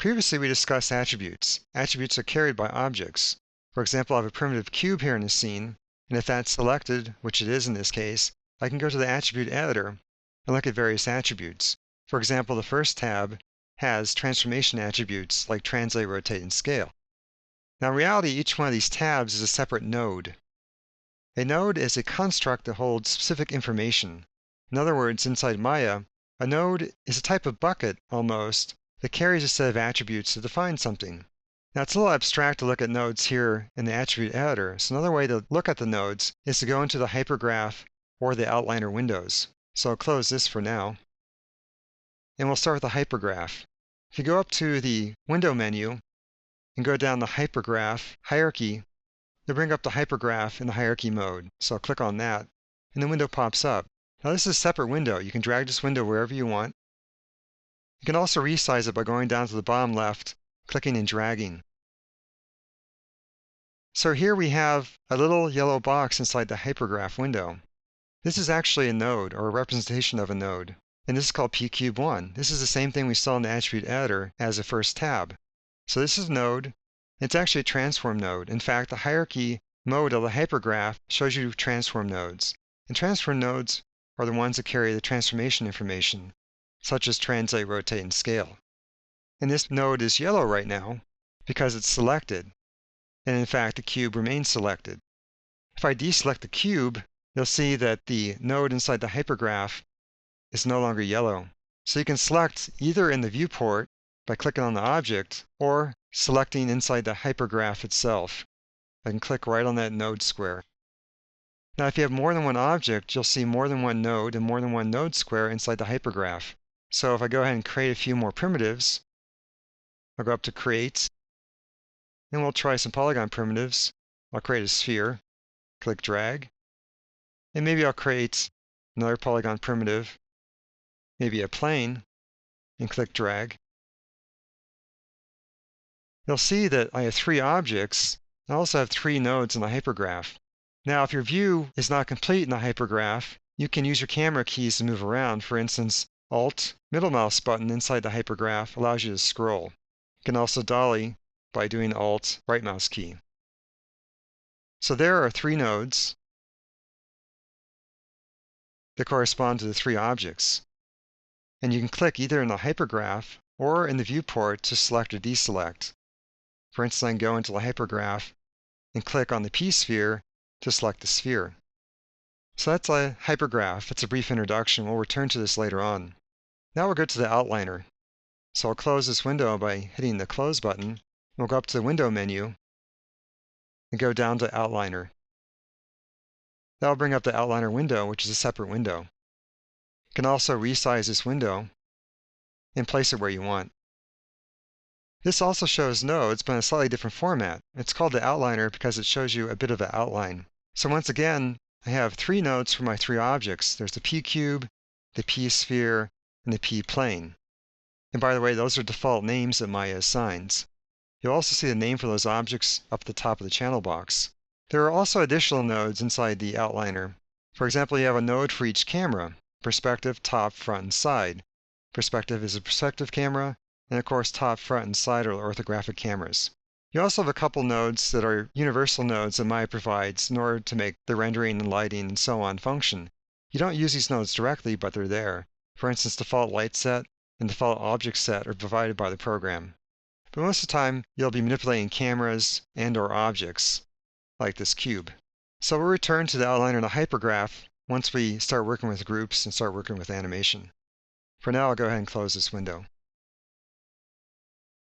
Previously, we discussed attributes. Attributes are carried by objects. For example, I have a primitive cube here in the scene, and if that's selected, which it is in this case, I can go to the attribute editor and look at various attributes. For example, the first tab has transformation attributes like translate, rotate, and scale. Now, in reality, each one of these tabs is a separate node. A node is a construct that holds specific information. In other words, inside Maya, a node is a type of bucket, almost, that carries a set of attributes to define something. Now, it's a little abstract to look at nodes here in the attribute editor, so another way to look at the nodes is to go into the hypergraph or the outliner windows. So I'll close this for now. And we'll start with the hypergraph. If you go up to the window menu and go down the hypergraph hierarchy, you'll bring up the hypergraph in the hierarchy mode. So I'll click on that, and the window pops up. Now, this is a separate window. You can drag this window wherever you want. You can also resize it by going down to the bottom left, clicking and dragging. So here we have a little yellow box inside the hypergraph window. This is actually a node, or a representation of a node, and this is called pcube1. This is the same thing we saw in the attribute editor as the first tab. So this is a node. It's actually a transform node. In fact, the hierarchy mode of the hypergraph shows you transform nodes. And transform nodes are the ones that carry the transformation information, such as translate, rotate, and scale. And this node is yellow right now because it's selected. And in fact, the cube remains selected. If I deselect the cube, you'll see that the node inside the hypergraph is no longer yellow. So you can select either in the viewport by clicking on the object or selecting inside the hypergraph itself. I can click right on that node square. Now, if you have more than one object, you'll see more than one node and more than one node square inside the hypergraph. So if I go ahead and create a few more primitives, I'll go up to Create, and we'll try some polygon primitives. I'll create a sphere, click Drag, and maybe I'll create another polygon primitive, maybe a plane, and click Drag. You'll see that I have 3 objects. I also have 3 nodes in the hypergraph. Now, if your view is not complete in the hypergraph, you can use your camera keys to move around. For instance, Alt, middle mouse button inside the hypergraph allows you to scroll. You can also dolly by doing Alt, right mouse key. So there are 3 nodes that correspond to the 3 objects. And you can click either in the hypergraph or in the viewport to select or deselect. For instance, I can go into the hypergraph and click on the P-sphere to select the sphere. So that's a hypergraph. It's a brief introduction. We'll return to this later on. Now we'll go to the outliner. So I'll close this window by hitting the Close button. We'll go up to the window menu and go down to Outliner. That'll bring up the outliner window, which is a separate window. You can also resize this window and place it where you want. This also shows nodes, but in a slightly different format. It's called the outliner because it shows you a bit of an outline. So once again, I have 3 nodes for my 3 objects. There's the p-cube, the p-sphere, and the p-plane. And by the way, those are default names that Maya assigns. You'll also see the name for those objects up at the top of the channel box. There are also additional nodes inside the outliner. For example, you have a node for each camera: perspective, top, front, and side. Perspective is a perspective camera, and of course, top, front, and side are orthographic cameras. You also have a couple nodes that are universal nodes that Maya provides in order to make the rendering and lighting and so on function. You don't use these nodes directly, but they're there. For instance, default light set and default object set are provided by the program. But most of the time, you'll be manipulating cameras and/or objects, like this cube. So we'll return to the outliner and the hypergraph once we start working with groups and start working with animation. For now, I'll go ahead and close this window.